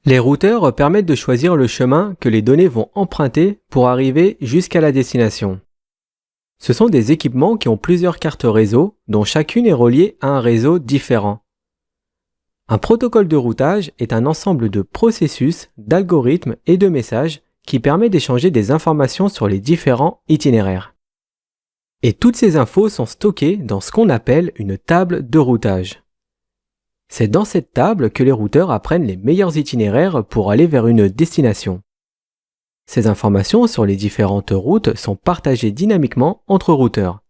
Les routeurs permettent de choisir le chemin que les données vont emprunter pour arriver jusqu'à la destination. Ce sont des équipements qui ont plusieurs cartes réseau, dont chacune est reliée à un réseau différent. Un protocole de routage est un ensemble de processus, d'algorithmes et de messages qui permet d'échanger des informations sur les différents itinéraires. Et toutes ces infos sont stockées dans ce qu'on appelle une table de routage. C'est dans cette table que les routeurs apprennent les meilleurs itinéraires pour aller vers une destination. Ces informations sur les différentes routes sont partagées dynamiquement entre routeurs.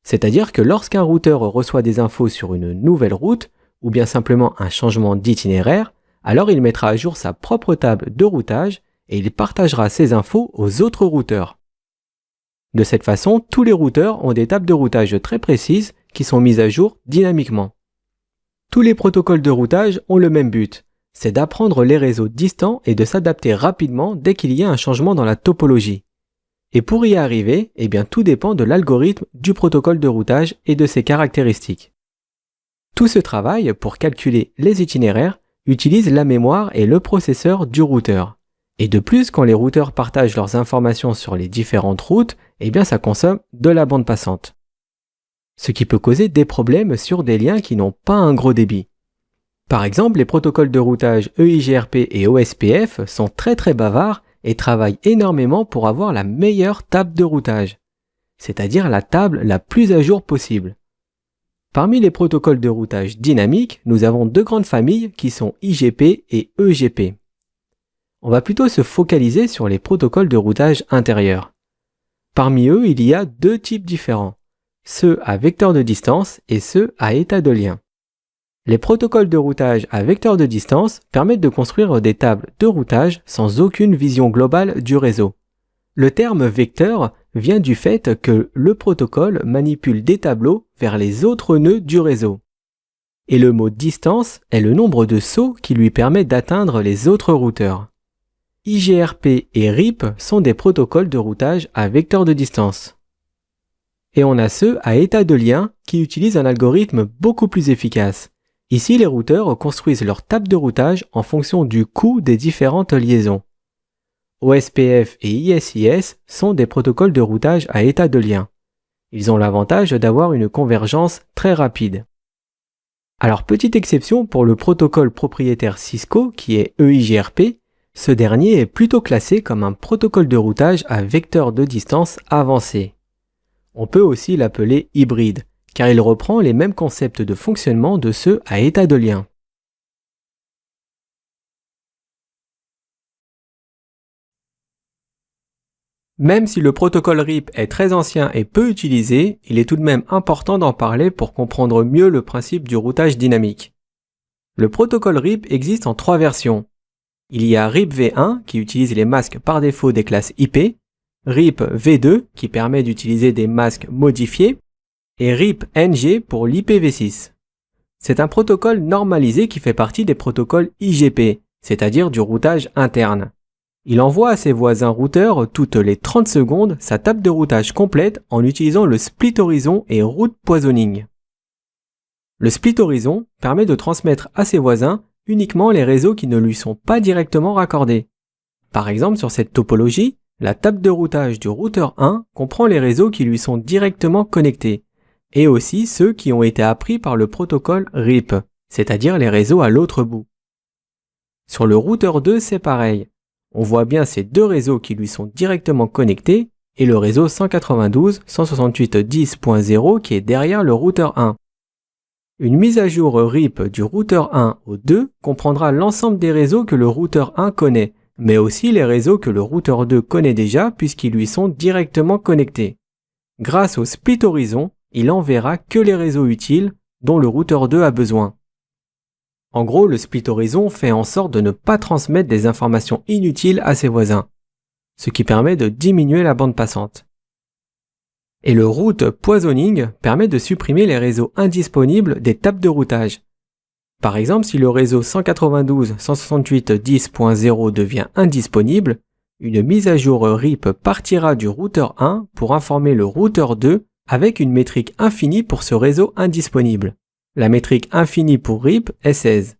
C'est-à-dire que lorsqu'un routeur reçoit des infos sur une nouvelle route, ou bien simplement un changement d'itinéraire, alors il mettra à jour sa propre table de routage et il partagera ces infos aux autres routeurs. De cette façon, tous les routeurs ont des tables de routage très précises qui sont mises à jour dynamiquement. Tous les protocoles de routage ont le même but, c'est d'apprendre les réseaux distants et de s'adapter rapidement dès qu'il y a un changement dans la topologie. Et pour y arriver, tout dépend de l'algorithme du protocole de routage et de ses caractéristiques. Tout ce travail pour calculer les itinéraires utilise la mémoire et le processeur du routeur. Et de plus, quand les routeurs partagent leurs informations sur les différentes routes, ça consomme de la bande passante. Ce qui peut causer des problèmes sur des liens qui n'ont pas un gros débit. Par exemple, les protocoles de routage EIGRP et OSPF sont très bavards et travaillent énormément pour avoir la meilleure table de routage, c'est-à-dire la table la plus à jour possible. Parmi les protocoles de routage dynamique, nous avons deux grandes familles qui sont IGP et EGP. On va plutôt se focaliser sur les protocoles de routage intérieur. Parmi eux, il y a deux types différents, ceux à vecteur de distance et ceux à état de lien. Les protocoles de routage à vecteur de distance permettent de construire des tables de routage sans aucune vision globale du réseau. Le terme vecteur vient du fait que le protocole manipule des tableaux vers les autres nœuds du réseau. Et le mot distance est le nombre de sauts qui lui permet d'atteindre les autres routeurs. IGRP et RIP sont des protocoles de routage à vecteur de distance. Et on a ceux à état de lien qui utilisent un algorithme beaucoup plus efficace. Ici, les routeurs construisent leur table de routage en fonction du coût des différentes liaisons. OSPF et ISIS sont des protocoles de routage à état de lien. Ils ont l'avantage d'avoir une convergence très rapide. Alors, petite exception pour le protocole propriétaire Cisco qui est EIGRP, ce dernier est plutôt classé comme un protocole de routage à vecteur de distance avancé. On peut aussi l'appeler hybride, car il reprend les mêmes concepts de fonctionnement de ceux à état de lien. Même si le protocole RIP est très ancien et peu utilisé, il est tout de même important d'en parler pour comprendre mieux le principe du routage dynamique. Le protocole RIP existe en trois versions. Il y a RIP v1 qui utilise les masques par défaut des classes IP, RIP v2 qui permet d'utiliser des masques modifiés, et RIP NG pour l'IPv6. C'est un protocole normalisé qui fait partie des protocoles IGP, c'est-à-dire du routage interne. Il envoie à ses voisins routeurs toutes les 30 secondes sa table de routage complète en utilisant le split horizon et route poisoning. Le split horizon permet de transmettre à ses voisins uniquement les réseaux qui ne lui sont pas directement raccordés. Par exemple, sur cette topologie, la table de routage du routeur 1 comprend les réseaux qui lui sont directement connectés, et aussi ceux qui ont été appris par le protocole RIP, c'est-à-dire les réseaux à l'autre bout. Sur le routeur 2, c'est pareil. On voit bien ces deux réseaux qui lui sont directement connectés et le réseau 192.168.10.0 qui est derrière le routeur 1. Une mise à jour RIP du routeur 1 au 2 comprendra l'ensemble des réseaux que le routeur 1 connaît, mais aussi les réseaux que le routeur 2 connaît déjà puisqu'ils lui sont directement connectés. Grâce au split horizon, il enverra que les réseaux utiles dont le routeur 2 a besoin. En gros, le split horizon fait en sorte de ne pas transmettre des informations inutiles à ses voisins, ce qui permet de diminuer la bande passante. Et le route poisoning permet de supprimer les réseaux indisponibles des tables de routage. Par exemple, si le réseau 192.168.10.0 devient indisponible, une mise à jour RIP partira du routeur 1 pour informer le routeur 2 avec une métrique infinie pour ce réseau indisponible. La métrique infinie pour RIP est 16.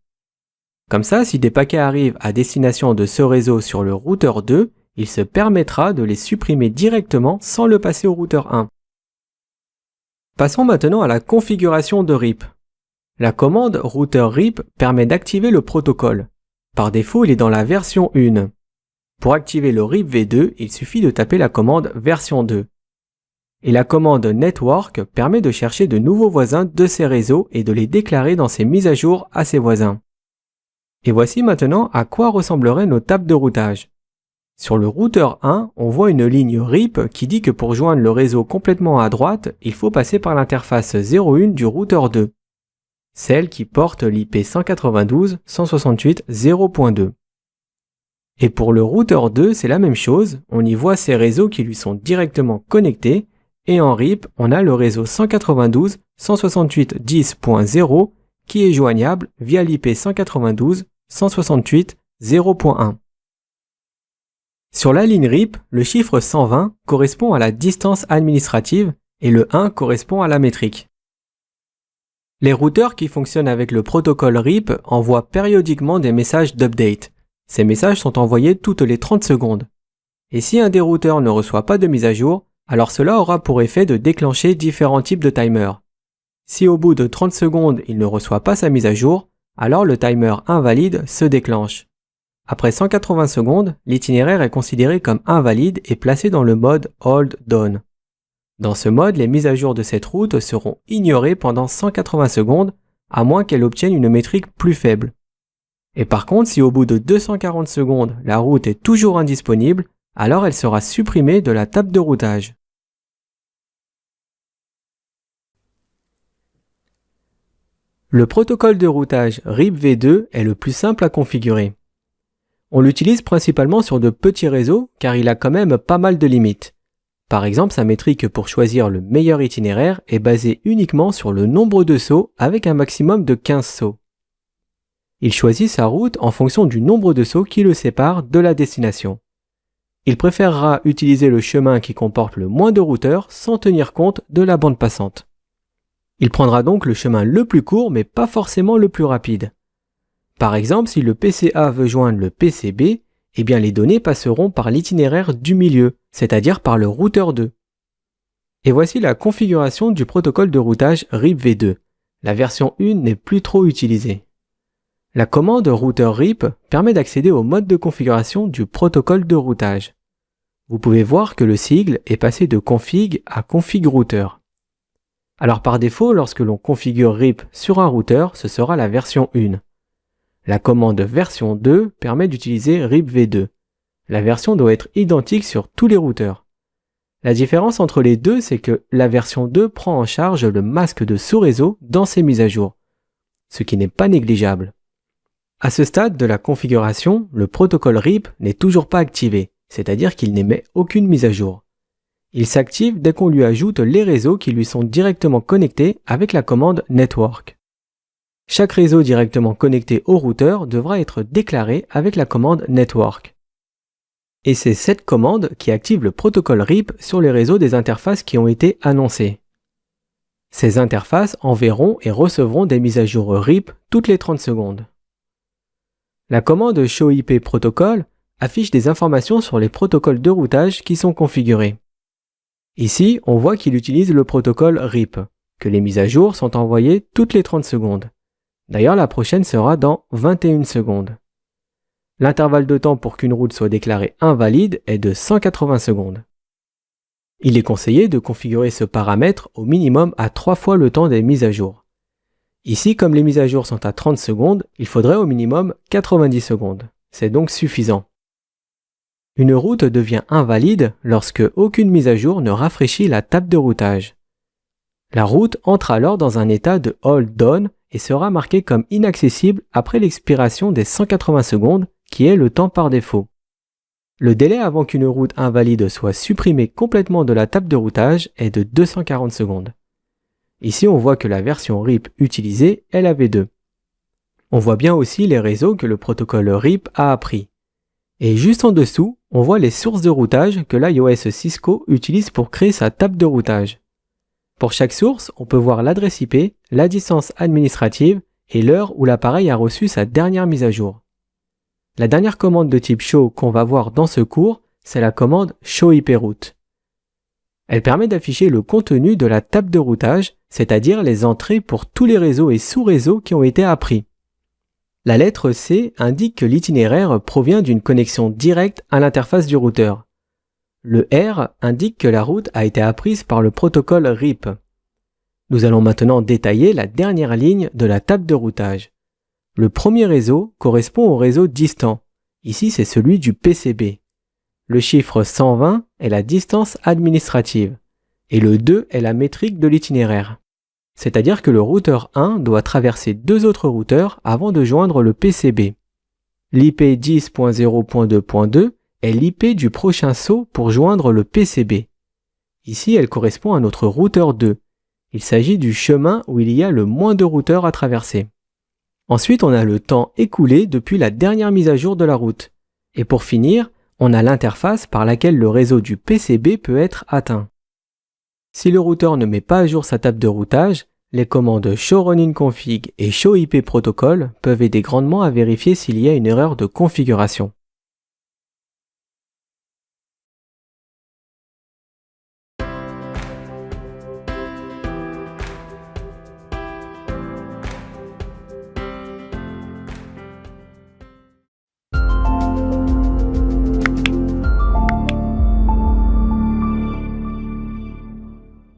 Comme ça, si des paquets arrivent à destination de ce réseau sur le routeur 2, il se permettra de les supprimer directement sans le passer au routeur 1. Passons maintenant à la configuration de RIP. La commande routeur RIP permet d'activer le protocole. Par défaut, il est dans la version 1. Pour activer le RIP v2, il suffit de taper la commande version 2. Et la commande network permet de chercher de nouveaux voisins de ces réseaux et de les déclarer dans ces mises à jour à ces voisins. Et voici maintenant à quoi ressembleraient nos tables de routage. Sur le routeur 1, on voit une ligne RIP qui dit que pour joindre le réseau complètement à droite, il faut passer par l'interface 01 du routeur 2, celle qui porte l'IP 192.168.0.2. Et pour le routeur 2, c'est la même chose, on y voit ces réseaux qui lui sont directement connectés, et en RIP, on a le réseau 192.168.10.0 qui est joignable via l'IP 192.168.0.1. Sur la ligne RIP, le chiffre 120 correspond à la distance administrative et le 1 correspond à la métrique. Les routeurs qui fonctionnent avec le protocole RIP envoient périodiquement des messages d'update. Ces messages sont envoyés toutes les 30 secondes. Et si un des routeurs ne reçoit pas de mise à jour, alors cela aura pour effet de déclencher différents types de timers. Si au bout de 30 secondes il ne reçoit pas sa mise à jour, alors le timer invalide se déclenche. Après 180 secondes, l'itinéraire est considéré comme invalide et placé dans le mode Hold Down. Dans ce mode, les mises à jour de cette route seront ignorées pendant 180 secondes, à moins qu'elle obtienne une métrique plus faible. Et par contre, si au bout de 240 secondes, la route est toujours indisponible, alors elle sera supprimée de la table de routage. Le protocole de routage RIP v2 est le plus simple à configurer. On l'utilise principalement sur de petits réseaux car il a quand même pas mal de limites. Par exemple, sa métrique pour choisir le meilleur itinéraire est basée uniquement sur le nombre de sauts avec un maximum de 15 sauts. Il choisit sa route en fonction du nombre de sauts qui le sépare de la destination. Il préférera utiliser le chemin qui comporte le moins de routeurs sans tenir compte de la bande passante. Il prendra donc le chemin le plus court mais pas forcément le plus rapide. Par exemple, si le PCA veut joindre le PCB, eh bien les données passeront par l'itinéraire du milieu, c'est-à-dire par le routeur 2. Et voici la configuration du protocole de routage RIP v2. La version 1 n'est plus trop utilisée. La commande routeur RIP permet d'accéder au mode de configuration du protocole de routage. Vous pouvez voir que le sigle est passé de config à config routeur. Alors par défaut, lorsque l'on configure RIP sur un routeur, ce sera la version 1. La commande version 2 permet d'utiliser RIP v2. La version doit être identique sur tous les routeurs. La différence entre les deux, c'est que la version 2 prend en charge le masque de sous-réseau dans ses mises à jour, ce qui n'est pas négligeable. À ce stade de la configuration, le protocole RIP n'est toujours pas activé, c'est-à-dire qu'il n'émet aucune mise à jour. Il s'active dès qu'on lui ajoute les réseaux qui lui sont directement connectés avec la commande network. Chaque réseau directement connecté au routeur devra être déclaré avec la commande network. Et c'est cette commande qui active le protocole RIP sur les réseaux des interfaces qui ont été annoncées. Ces interfaces enverront et recevront des mises à jour RIP toutes les 30 secondes. La commande ShowIP Protocol affiche des informations sur les protocoles de routage qui sont configurés. Ici, on voit qu'il utilise le protocole RIP, que les mises à jour sont envoyées toutes les 30 secondes. D'ailleurs, la prochaine sera dans 21 secondes. L'intervalle de temps pour qu'une route soit déclarée invalide est de 180 secondes. Il est conseillé de configurer ce paramètre au minimum à 3 fois le temps des mises à jour. Ici, comme les mises à jour sont à 30 secondes, il faudrait au minimum 90 secondes. C'est donc suffisant. Une route devient invalide lorsque aucune mise à jour ne rafraîchit la table de routage. La route entre alors dans un état de hold down et sera marquée comme inaccessible après l'expiration des 180 secondes qui est le temps par défaut. Le délai avant qu'une route invalide soit supprimée complètement de la table de routage est de 240 secondes. Ici, on voit que la version RIP utilisée est la V2. On voit bien aussi les réseaux que le protocole RIP a appris. Et juste en dessous, on voit les sources de routage que l'iOS Cisco utilise pour créer sa table de routage. Pour chaque source, on peut voir l'adresse IP, la distance administrative et l'heure où l'appareil a reçu sa dernière mise à jour. La dernière commande de type show qu'on va voir dans ce cours, c'est la commande show IP route. Elle permet d'afficher le contenu de la table de routage, c'est-à-dire les entrées pour tous les réseaux et sous-réseaux qui ont été appris. La lettre C indique que l'itinéraire provient d'une connexion directe à l'interface du routeur. Le R indique que la route a été apprise par le protocole RIP. Nous allons maintenant détailler la dernière ligne de la table de routage. Le premier réseau correspond au réseau distant. Ici, c'est celui du PCB. Le chiffre 120 est la distance administrative et le 2 est la métrique de l'itinéraire. C'est-à-dire que le routeur 1 doit traverser deux autres routeurs avant de joindre le PCB. L'IP 10.0.2.2 est l'IP du prochain saut pour joindre le PCB. Ici, elle correspond à notre routeur 2. Il s'agit du chemin où il y a le moins de routeurs à traverser. Ensuite, on a le temps écoulé depuis la dernière mise à jour de la route. Et pour finir, on a l'interface par laquelle le réseau du PCB peut être atteint. Si le routeur ne met pas à jour sa table de routage, les commandes showRunInConfig et showIPProtocol peuvent aider grandement à vérifier s'il y a une erreur de configuration.